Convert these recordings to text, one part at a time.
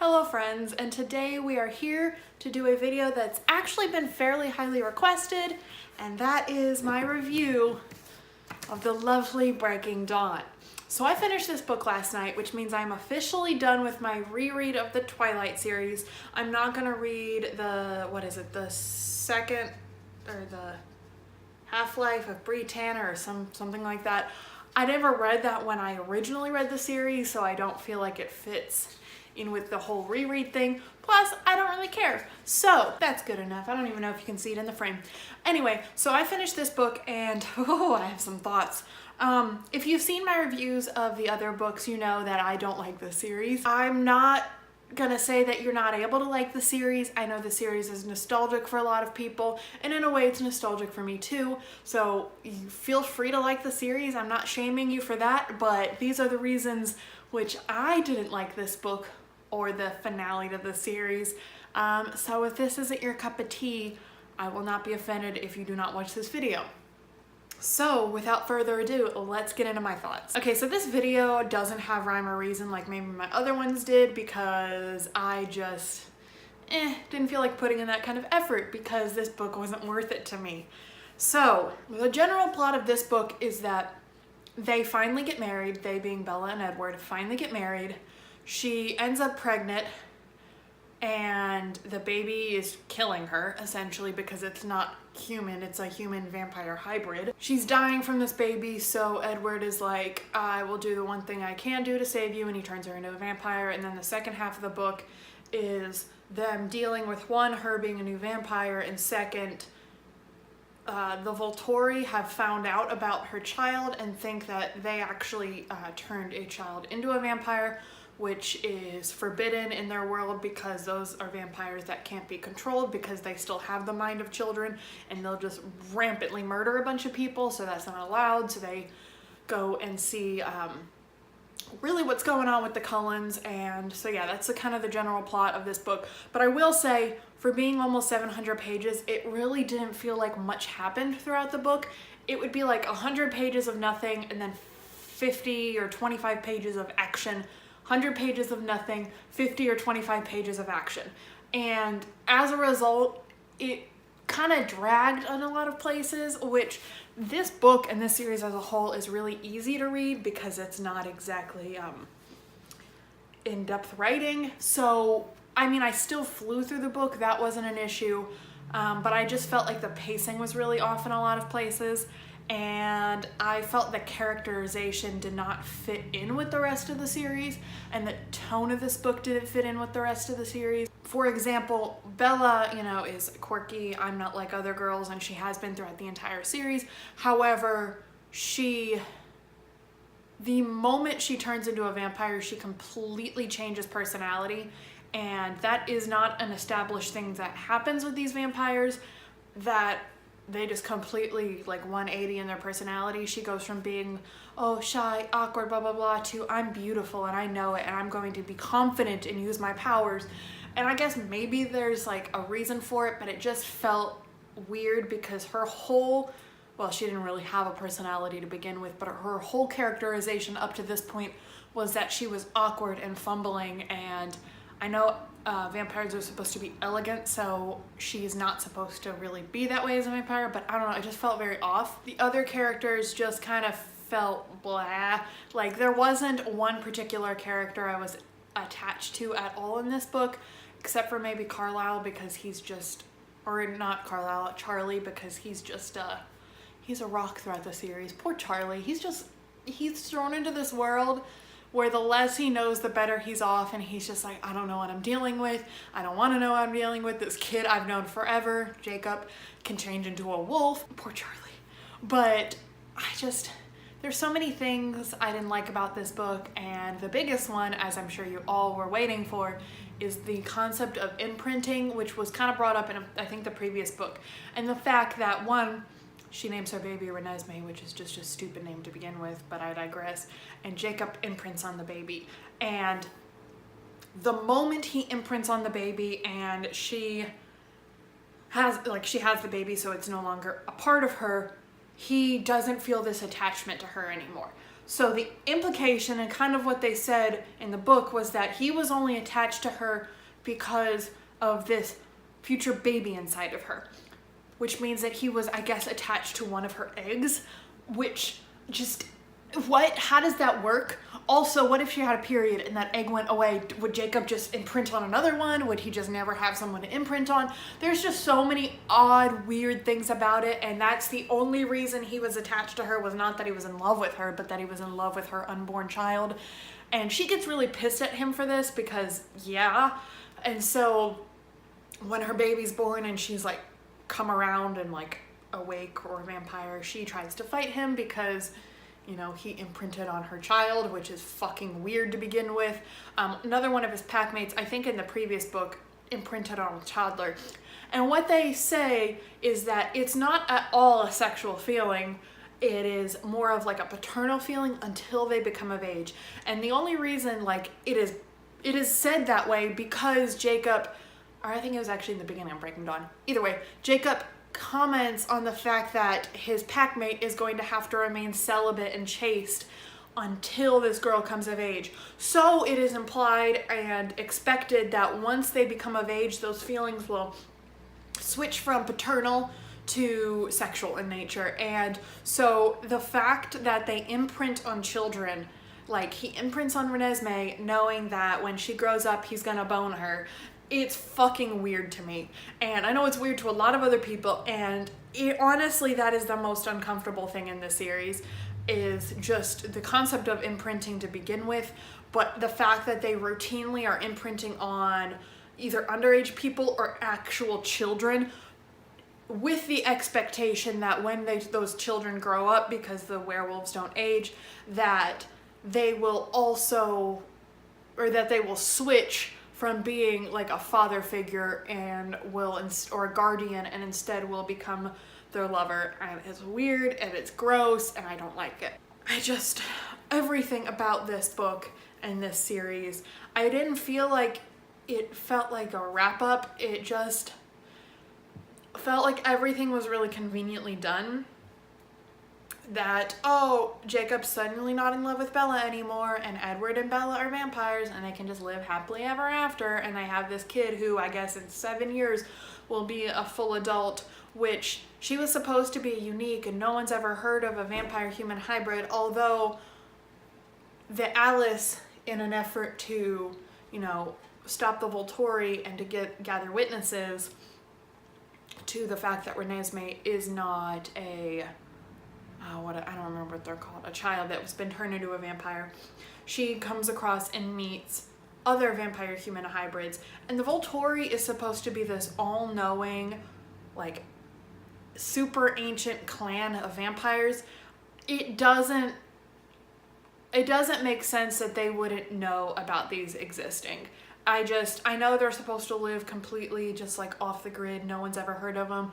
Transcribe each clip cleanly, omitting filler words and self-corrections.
Hello friends, and today we are here to do a video that's actually been fairly highly requested, and that is my review of The Lovely Breaking Dawn. So I finished this book last night, which means I'm officially done with my reread of the Twilight series. I'm not gonna read the second, or the Half-Life of Bree Tanner or something like that. I never read that when I originally read the series, so I don't feel like it fits in with the whole reread thing. Plus, I don't really care. So that's good enough. I don't even know if you can see it in the frame. Anyway, so I finished this book and I have some thoughts. If you've seen my reviews of the other books, you know that I don't like the series. I'm not gonna say that you're not able to like the series. I know the series is nostalgic for a lot of people, and in a way it's nostalgic for me too. So you feel free to like the series. I'm not shaming you for that, but these are the reasons which I didn't like this book or the finale to the series. So if this isn't your cup of tea, I will not be offended if you do not watch this video. So without further ado, let's get into my thoughts. Okay, so this video doesn't have rhyme or reason like maybe my other ones did, because I just didn't feel like putting in that kind of effort because this book wasn't worth it to me. So the general plot of this book is that they finally get married. They, being Bella and Edward, finally get married. She ends up pregnant, and the baby is killing her, essentially, because it's not human, it's a human vampire hybrid. She's dying from this baby, so Edward is like, I will do the one thing I can do to save you, and he turns her into a vampire. And then the second half of the book is them dealing with, one, her being a new vampire, and second, the Volturi have found out about her child and think that they actually turned a child into a vampire, which is forbidden in their world because those are vampires that can't be controlled because they still have the mind of children, and they'll just rampantly murder a bunch of people, so that's not allowed. So they go and see really what's going on with the Cullens. And so yeah, that's kind of the general plot of this book. But I will say, for being almost 700 pages, it really didn't feel like much happened throughout the book. It would be like 100 pages of nothing, and then 50 or 25 pages of action, 100 pages of nothing, 50 or 25 pages of action. And as a result, it kind of dragged in a lot of places, which this book and this series as a whole is really easy to read because it's not exactly in-depth writing. So, I mean, I still flew through the book. That wasn't an issue. But I just felt like the pacing was really off in a lot of places. And I felt the characterization did not fit in with the rest of the series, and the tone of this book didn't fit in with the rest of the series. For example, Bella, is quirky. I'm not like other girls, and she has been throughout the entire series. However, the moment she turns into a vampire, she completely changes personality, and that is not an established thing that happens with these vampires, that they just completely 180 in their personality. She goes from being, shy, awkward, blah, blah, blah, to I'm beautiful and I know it and I'm going to be confident and use my powers. And I guess maybe there's a reason for it, but it just felt weird because her whole, she didn't really have a personality to begin with, but her whole characterization up to this point was that she was awkward and fumbling. And I know vampires are supposed to be elegant, so she's not supposed to really be that way as a vampire, but I don't know, it just felt very off. The other characters just kind of felt blah. There wasn't one particular character I was attached to at all in this book, except for maybe Carlisle, because he's just, or not Carlisle, Charlie, because he's just, he's a rock throughout the series. Poor Charlie. He's thrown into this world where the less he knows, the better he's off, and he's just like, I don't know what I'm dealing with. I don't want to know what I'm dealing with. This kid I've known forever, Jacob, can change into a wolf. Poor Charlie. But there's so many things I didn't like about this book, and the biggest one, as I'm sure you all were waiting for, is the concept of imprinting, which was kind of brought up in, I think, the previous book. And the fact that, one, she names her baby Renesmee, which is just a stupid name to begin with, but I digress. And Jacob imprints on the baby. And the moment he imprints on the baby and she has the baby, so it's no longer a part of her, he doesn't feel this attachment to her anymore. So the implication and kind of what they said in the book was that he was only attached to her because of this future baby inside of her, which means that he was, I guess, attached to one of her eggs, which just, what? How does that work? Also, what if she had a period and that egg went away? Would Jacob just imprint on another one? Would he just never have someone to imprint on? There's just so many odd, weird things about it, and that's the only reason he was attached to her, was not that he was in love with her, but that he was in love with her unborn child. And she gets really pissed at him for this because, yeah. And so when her baby's born and she's like come around and like awake or a vampire, she tries to fight him because, you know, he imprinted on her child, which is fucking weird to begin with. Another one of his packmates, I think in the previous book, imprinted on a toddler. And what they say is that it's not at all a sexual feeling. It is more of like a paternal feeling until they become of age. And the only reason like it is said that way because Jacob, or I think it was actually in the beginning of Breaking Dawn. Either way, Jacob comments on the fact that his packmate is going to have to remain celibate and chaste until this girl comes of age. So it is implied and expected that once they become of age, those feelings will switch from paternal to sexual in nature. And so the fact that they imprint on children, like he imprints on Renesmee knowing that when she grows up he's gonna bone her, it's fucking weird to me. And I know it's weird to a lot of other people, and honestly that is the most uncomfortable thing in this series, is just the concept of imprinting to begin with, but the fact that they routinely are imprinting on either underage people or actual children, with the expectation that when those children grow up, because the werewolves don't age, that they will also, or that they will switch from being like a father figure and or a guardian, and instead will become their lover. And it's weird and it's gross and I don't like it. Everything about this book and this series, I didn't feel like it felt like a wrap up. It just felt like everything was really conveniently done. That, oh, Jacob's suddenly not in love with Bella anymore, and Edward and Bella are vampires, and they can just live happily ever after, and they have this kid who I guess in 7 years will be a full adult, which she was supposed to be unique, and no one's ever heard of a vampire-human hybrid, although the Alice, in an effort to, you know, stop the Volturi and to gather witnesses to the fact that Renesmee is not a I don't remember what they're called, a child that has been turned into a vampire. She comes across and meets other vampire human hybrids, and the Volturi is supposed to be this all-knowing, like, super ancient clan of vampires. It doesn't make sense that they wouldn't know about these existing. I know they're supposed to live completely just like off the grid, no one's ever heard of them.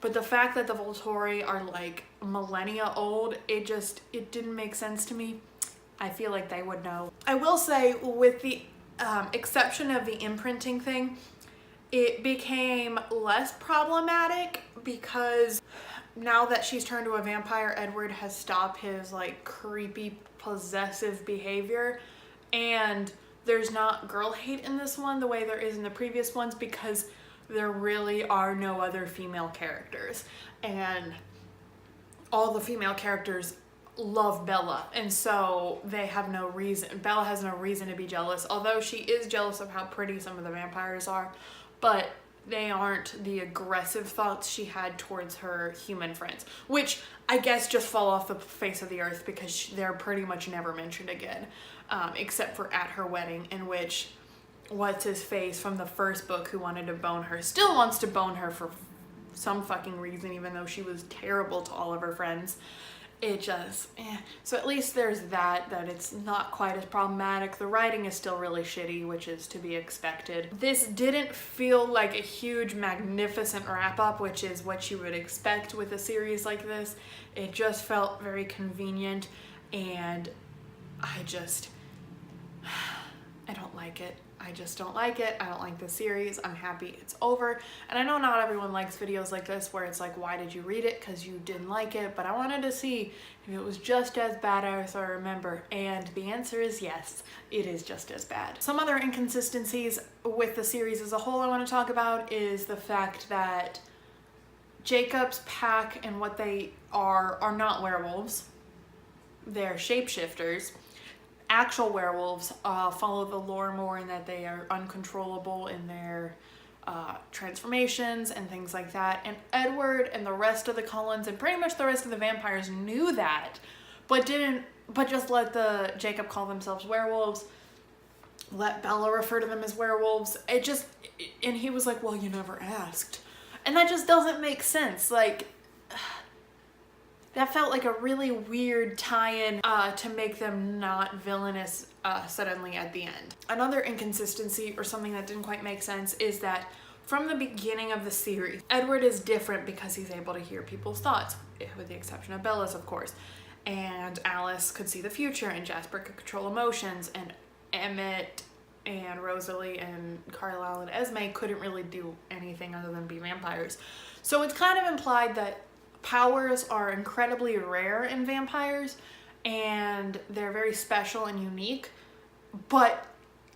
But the fact that the Volturi are like millennia old, it didn't make sense to me. I feel like they would know. I will say, with the exception of the imprinting thing, it became less problematic because now that she's turned to a vampire, Edward has stopped his like creepy possessive behavior, and there's not girl hate in this one the way there is in the previous ones, because there really are no other female characters, and all the female characters love Bella, and so they have no reason, Bella has no reason to be jealous, although she is jealous of how pretty some of the vampires are, but they aren't the aggressive thoughts she had towards her human friends, which I guess just fall off the face of the earth because they're pretty much never mentioned again, except for at her wedding, in which what's-his-face from the first book who wanted to bone her still wants to bone her for some fucking reason, even though she was terrible to all of her friends. It just, So at least there's that it's not quite as problematic. The writing is still really shitty, which is to be expected. This didn't feel like a huge, magnificent wrap-up, which is what you would expect with a series like this. It just felt very convenient, and I don't like it. I just don't like it. I don't like the series. I'm happy it's over. And I know not everyone likes videos like this where it's like, why did you read it? Because you didn't like it. But I wanted to see if it was just as bad as I remember. And the answer is yes, it is just as bad. Some other inconsistencies with the series as a whole I want to talk about is the fact that Jacob's pack and what they are not werewolves. They're shapeshifters. Actual werewolves follow the lore more in that they are uncontrollable in their transformations and things like that. And Edward and the rest of the Cullens and pretty much the rest of the vampires knew that, but just let the Jacob call themselves werewolves, let Bella refer to them as werewolves. And he was like, well, you never asked. And that just doesn't make sense. Like, that felt like a really weird tie-in to make them not villainous suddenly at the end. Another inconsistency, or something that didn't quite make sense, is that from the beginning of the series, Edward is different because he's able to hear people's thoughts, with the exception of Bella's, of course. And Alice could see the future, and Jasper could control emotions, and Emmett and Rosalie and Carlisle and Esme couldn't really do anything other than be vampires. So it's kind of implied that powers are incredibly rare in vampires and they're very special and unique, but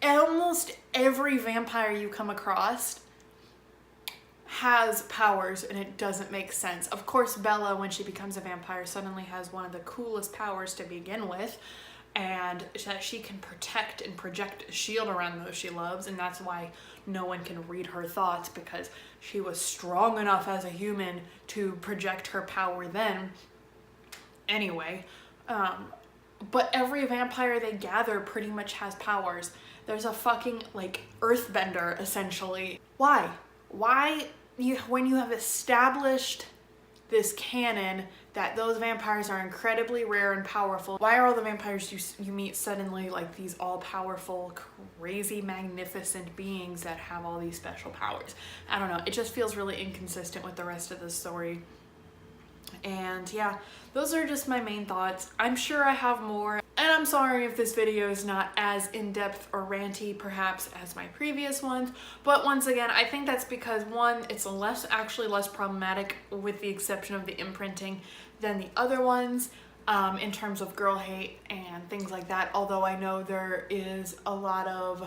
almost every vampire you come across has powers and it doesn't make sense. Of course, Bella, when she becomes a vampire, suddenly has one of the coolest powers to begin with, and that she can protect and project a shield around those she loves, and that's why no one can read her thoughts, because she was strong enough as a human to project her power then. Anyway, but every vampire they gather pretty much has powers. There's a fucking, like, earthbender, essentially. Why? When you have established this canon that those vampires are incredibly rare and powerful, why are all the vampires you meet suddenly like these all-powerful, crazy, magnificent beings that have all these special powers? I don't know, it just feels really inconsistent with the rest of the story. And yeah, those are just my main thoughts. I'm sure I have more, and I'm sorry if this video is not as in-depth or ranty perhaps as my previous ones, but once again, I think that's because, one, it's actually less problematic with the exception of the imprinting than the other ones in terms of girl hate and things like that, although I know there is a lot of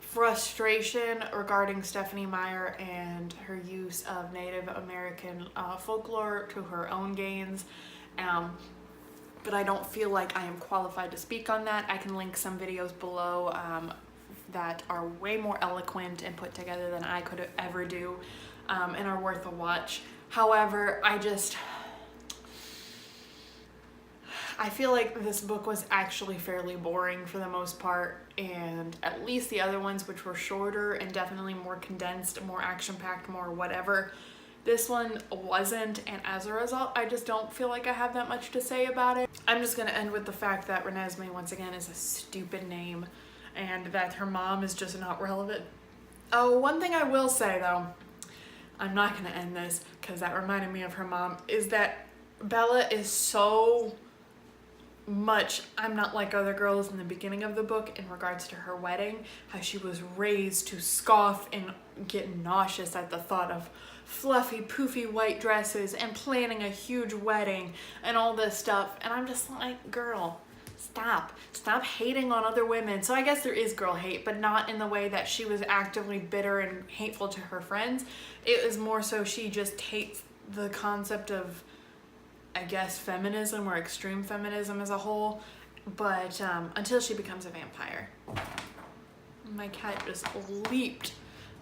frustration regarding Stephenie Meyer and her use of Native American folklore to her own gains. But I don't feel like I am qualified to speak on that. I can link some videos below that are way more eloquent and put together than I could ever do and are worth a watch. However, I feel like this book was actually fairly boring for the most part, and at least the other ones, which were shorter and definitely more condensed, more action-packed, more whatever, this one wasn't, and as a result, I just don't feel like I have that much to say about it. I'm just gonna end with the fact that Renesmee, once again, is a stupid name, and that her mom is just not relevant. Oh, one thing I will say, though, I'm not gonna end this, because that reminded me of her mom, is that Bella is so much I'm not like other girls in the beginning of the book in regards to her wedding, how she was raised to scoff and get nauseous at the thought of fluffy, poofy white dresses and planning a huge wedding and all this stuff. And I'm just like, girl, stop hating on other women. So I guess there is girl hate, but not in the way that she was actively bitter and hateful to her friends. It was more so she just hates the concept of, I guess, feminism or extreme feminism as a whole, but until she becomes a vampire. My cat just leaped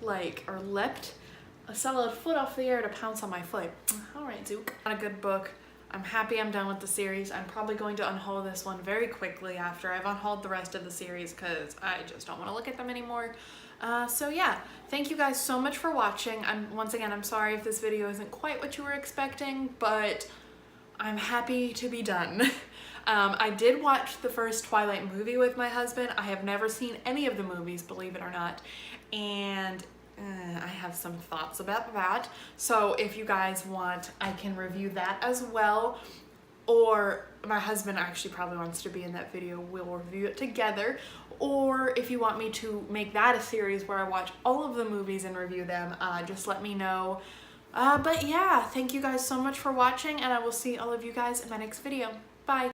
a solid foot off the air to pounce on my foot. All right, Zook. Not a good book. I'm happy I'm done with the series. I'm probably going to unhaul this one very quickly after I've unhauled the rest of the series because I just don't want to look at them anymore. So yeah, thank you guys so much for watching. Once again, I'm sorry if this video isn't quite what you were expecting, but I'm happy to be done. I did watch the first Twilight movie with my husband. I have never seen any of the movies, believe it or not, and I have some thoughts about that. So if you guys want, I can review that as well. or my husband actually probably wants to be in that video. We'll review it together. Or if you want me to make that a series where I watch all of the movies and review them, just let me know. But yeah, thank you guys so much for watching, and I will see all of you guys in my next video. Bye.